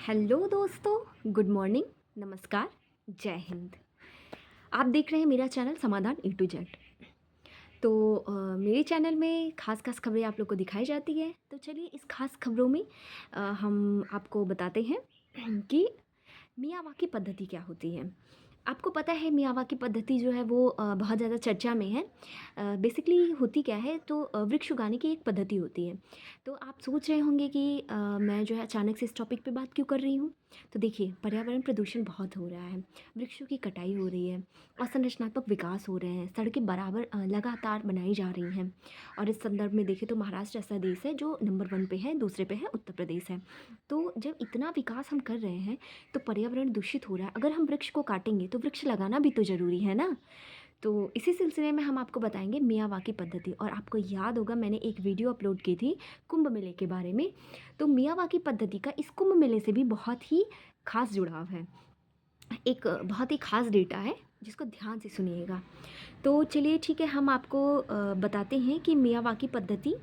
Hello दोस्तों, good morning, नमस्कार, जय हिंद। आप देख रहे हैं मेरा चैनल समाधान ए टू जेड। तो मेरे चैनल में खास खास खबरें आप लोग को दिखाई जाती है। तो चलिए इस खास खबरों में हम आपको बताते हैं कि मियावाकी पद्धति क्या होती है। आपको पता है मियावाकी पद्धति जो है वो बहुत ज़्यादा चर्चा में है। बेसिकली होती क्या है, तो वृक्ष उगाने की एक पद्धति होती है। तो आप सोच रहे होंगे कि मैं जो है अचानक से इस टॉपिक पे बात क्यों कर रही हूँ। तो देखिए, पर्यावरण प्रदूषण बहुत हो रहा है, वृक्षों की कटाई हो रही है, असंरचनात्मक विकास हो रहे हैं, सड़कें बराबर लगातार बनाई जा रही हैं। और इस संदर्भ में देखें तो महाराष्ट्र ऐसा देश है जो नंबर 1 पे है, दूसरे पे है उत्तर प्रदेश है। तो जब इतना विकास हम कर रहे हैं तो पर्यावरण दूषित हो रहा है। अगर हम वृक्ष को काटेंगे तो वृक्ष लगाना भी तो ज़रूरी है ना। तो इसी सिलसिले में हम आपको बताएंगे मियावाकी पद्धति। और आपको याद होगा मैंने एक वीडियो अपलोड की थी कुंभ मेले के बारे में। तो मियावाकी पद्धति का इस कुंभ मेले से भी बहुत ही खास जुड़ाव है। एक बहुत ही खास डेटा है जिसको ध्यान से सुनिएगा। तो चलिए ठीक है, हम आपको बताते हैं कि मियावाकी पद्धति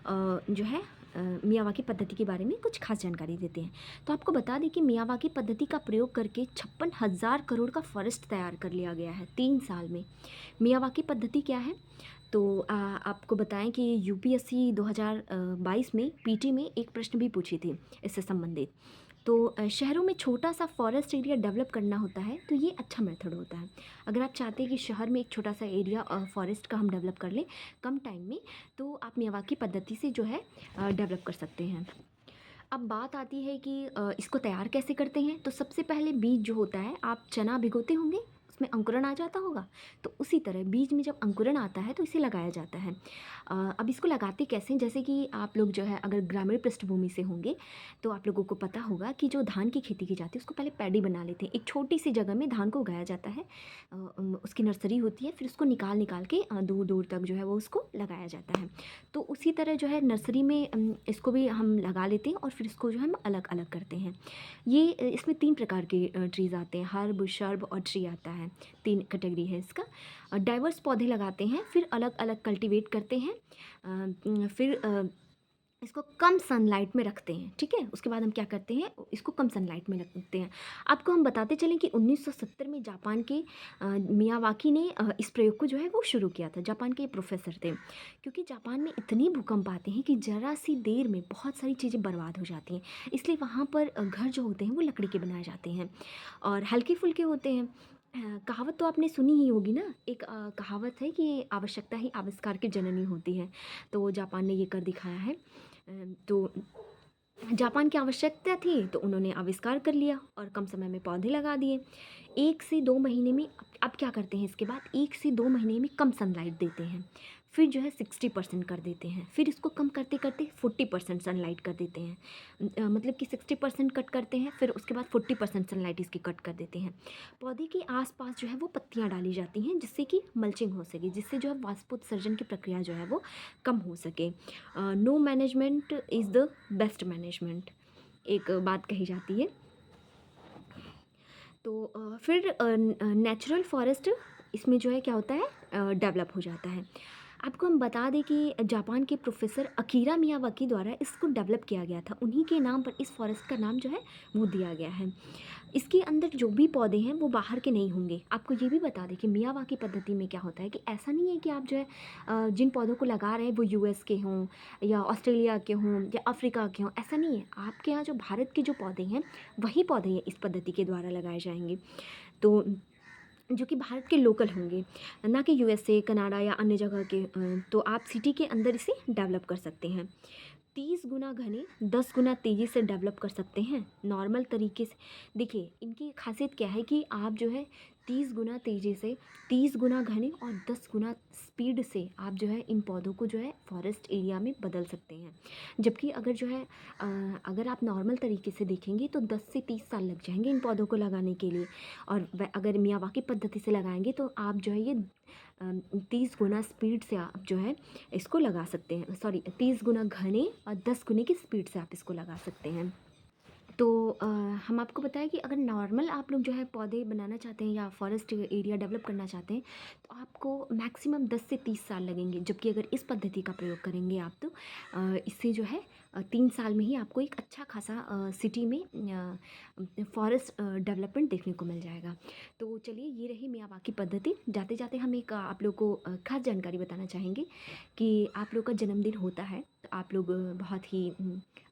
जो है मियावाकी पद्धति के बारे में कुछ खास जानकारी देते हैं। तो आपको बता दें कि मियावाकी पद्धति का प्रयोग करके 56,000 करोड़ का फॉरेस्ट तैयार कर लिया गया है 3 साल में। मियावाकी पद्धति क्या है, तो आपको बताएं कि यूपीएससी 2022 में पीटी में एक प्रश्न भी पूछी थी इससे संबंधित। तो शहरों में छोटा सा फॉरेस्ट एरिया डेवलप करना होता है तो ये अच्छा मेथड होता है। अगर आप चाहते हैं कि शहर में एक छोटा सा एरिया फॉरेस्ट का हम डेवलप कर लें कम टाइम में, तो आप मियावाकी पद्धति से जो है डेवलप कर सकते हैं। अब बात आती है कि इसको तैयार कैसे करते हैं। तो सबसे पहले बीज जो होता है, आप चना भिगोते होंगे, उसमें अंकुरण आ जाता होगा। तो उसी तरह बीज में जब अंकुरण आता है तो इसे लगाया जाता है। अब इसको लगाते कैसे, जैसे कि आप लोग जो है अगर ग्रामीण पृष्ठभूमि से होंगे तो आप लोगों को पता होगा कि जो धान की खेती की जाती है उसको पहले पैडी बना लेते हैं। एक छोटी सी जगह में धान को उगाया जाता है, उसकी नर्सरी होती है, फिर उसको निकाल निकाल के दूर दूर तक जो है वो उसको लगाया जाता है। तो उसी तरह जो है नर्सरी में इसको भी हम लगा लेते हैं और फिर इसको जो है हम अलग अलग करते हैं। ये इसमें 3 प्रकार के ट्रीज़ आते हैं, हर्ब, शर्ब और ट्री आता है। 3 कैटेगरी है इसका। डाइवर्स पौधे लगाते हैं, फिर अलग अलग कल्टीवेट करते हैं, फिर इसको कम सनलाइट में रखते हैं। ठीक है, उसके बाद हम क्या करते हैं, इसको कम सनलाइट में रखते हैं। आपको हम बताते चलें कि 1970 में जापान के मियावाकी ने इस प्रयोग को जो है वो शुरू किया था। जापान के प्रोफेसर थे। क्योंकि जापान में इतनी भूकंप आते हैं कि ज़रा सी देर में बहुत सारी चीज़ें बर्बाद हो जाती हैं, इसलिए वहाँ पर घर जो होते हैं वो लकड़ी के बनाए जाते हैं और हल्के फुल्के होते हैं। कहावत तो आपने सुनी ही होगी ना, एक कहावत है कि आवश्यकता ही आविष्कार की जननी होती है। तो जापान ने ये कर दिखाया है। तो जापान की आवश्यकता थी तो उन्होंने आविष्कार कर लिया और कम समय में पौधे लगा दिए। 1 से 2 महीने में अब क्या करते हैं, इसके बाद 1 से 2 महीने में कम सनलाइट देते हैं। फिर जो है 60% कर देते हैं, फिर इसको कम करते करते 40% सनलाइट कर देते हैं। मतलब कि 60% कट करते हैं, फिर उसके बाद 40% सनलाइट इसकी कट कर देते हैं। पौधे के आसपास जो है वो पत्तियां डाली जाती हैं जिससे कि मल्चिंग हो सके, जिससे जो है वाष्पोत्सर्जन की प्रक्रिया जो है वो कम हो सके। No management is the best management, एक बात कही जाती है। तो फिर नेचुरल फॉरेस्ट इसमें जो है क्या होता है, डेवलप हो जाता है। आपको हम बता दें कि जापान के प्रोफेसर अकीरा मियावाकी द्वारा इसको डेवलप किया गया था। उन्हीं के नाम पर इस फॉरेस्ट का नाम जो है वो दिया गया है। इसके अंदर जो भी पौधे हैं वो बाहर के नहीं होंगे। आपको ये भी बता दें कि मियावाकी पद्धति में क्या होता है कि ऐसा नहीं है कि आप जो है जिन पौधों को लगा रहे हैं वो यूएस के हों या ऑस्ट्रेलिया के हों या अफ्रीका के हों, ऐसा नहीं है। आपके यहाँ जो भारत के जो पौधे हैं वही पौधे हैं इस पद्धति के द्वारा लगाए जाएंगे। तो जो कि भारत के लोकल होंगे, ना कि यूएसए, कनाडा या अन्य जगह के। तो आप सिटी के अंदर इसे डेवलप कर सकते हैं। 30 गुना घने 10 गुना तेज़ी से डेवलप कर सकते हैं नॉर्मल तरीके से। देखिए इनकी खासियत क्या है कि आप जो है 30 गुना तेज़ी से, 30 गुना घने और 10 गुना स्पीड से आप जो है इन पौधों को जो है फॉरेस्ट एरिया में बदल सकते हैं। जबकि अगर जो है अगर आप नॉर्मल तरीके से देखेंगे तो 10 से 30 साल लग जाएंगे इन पौधों को लगाने के लिए। और अगर मियावाकी पद्धति से लगाएंगे तो आप जो है ये 30 गुना स्पीड से आप जो है इसको लगा सकते हैं। सॉरी, 30 गुना घने और 10 गुने की स्पीड से आप इसको लगा सकते हैं। तो हम आपको बताएं कि अगर नॉर्मल आप लोग जो है पौधे बनाना चाहते हैं या फॉरेस्ट एरिया डेवलप करना चाहते हैं तो आपको मैक्सिमम 10 से 30 साल लगेंगे। जबकि अगर इस पद्धति का प्रयोग करेंगे आप तो इससे जो है 3 साल में ही आपको एक अच्छा खासा सिटी में फॉरेस्ट डेवलपमेंट देखने को मिल जाएगा। तो चलिए ये रही मियावाकी की पद्धति। जाते-जाते हम एक आप लोग को ख़ास जानकारी बताना चाहेंगे कि आप लोग का जन्मदिन होता है, तो आप लोग बहुत ही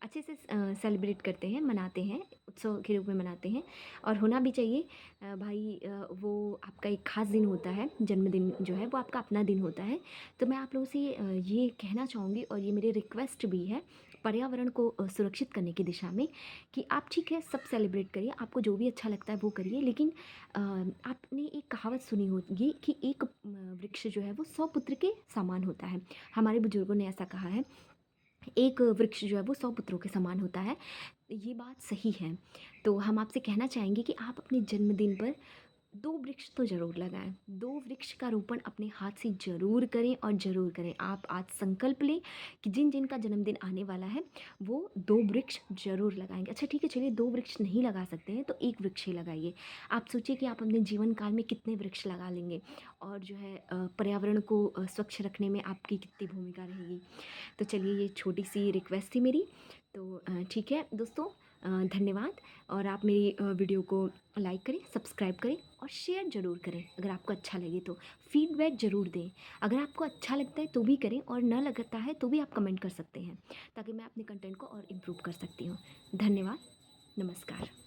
अच्छे से सेलिब्रेट करते हैं, मनाते हैं, उत्सव के रूप में मनाते हैं और होना भी चाहिए। भाई वो आपका एक ख़ास दिन होता है, जन्मदिन जो है वो आपका अपना दिन होता है। तो मैं आप लोगों से ये कहना चाहूँगी और ये मेरी रिक्वेस्ट भी है पर्यावरण को सुरक्षित करने की दिशा में कि आप ठीक है सब सेलिब्रेट करिए, आपको जो भी अच्छा लगता है वो करिए, लेकिन आपने एक कहावत सुनी होगी कि एक वृक्ष जो है वो 100 पुत्र के समान होता है। हमारे बुजुर्गों ने ऐसा कहा है, एक वृक्ष जो है वो 100 पुत्रों के समान होता है। ये बात सही है। तो हम आपसे कहना चाहेंगे कि आप अपने जन्मदिन पर 2 वृक्ष तो ज़रूर लगाएँ। 2 वृक्ष का रोपण अपने हाथ से ज़रूर करें और ज़रूर करें। आप आज संकल्प लें कि जिन-जिन का जन्मदिन आने वाला है, वो 2 वृक्ष ज़रूर लगाएँगे। अच्छा ठीक है, चलिए 2 वृक्ष नहीं लगा सकते हैं, तो 1 वृक्ष ही लगाइए। आप सोचिए कि आप अपने जीवन काल में कितने वृक्ष लगा लेंगे और जो है पर्यावरण को स्वच्छ रखने में आपकी कितनी भूमिका रहेगी। तो चलिए ये छोटी-सी रिक्वेस्ट थी मेरी। तो ठीक है दोस्तों, धन्यवाद और आप मेरी वीडियो को लाइक करें, सब्सक्राइब करें और शेयर ज़रूर करें अगर आपको अच्छा लगे तो। फीडबैक ज़रूर दें। अगर आपको अच्छा लगता है तो भी करें और ना लगता है तो भी आप कमेंट कर सकते हैं, ताकि मैं अपने कंटेंट को और इम्प्रूव कर सकती हूँ। धन्यवाद, नमस्कार।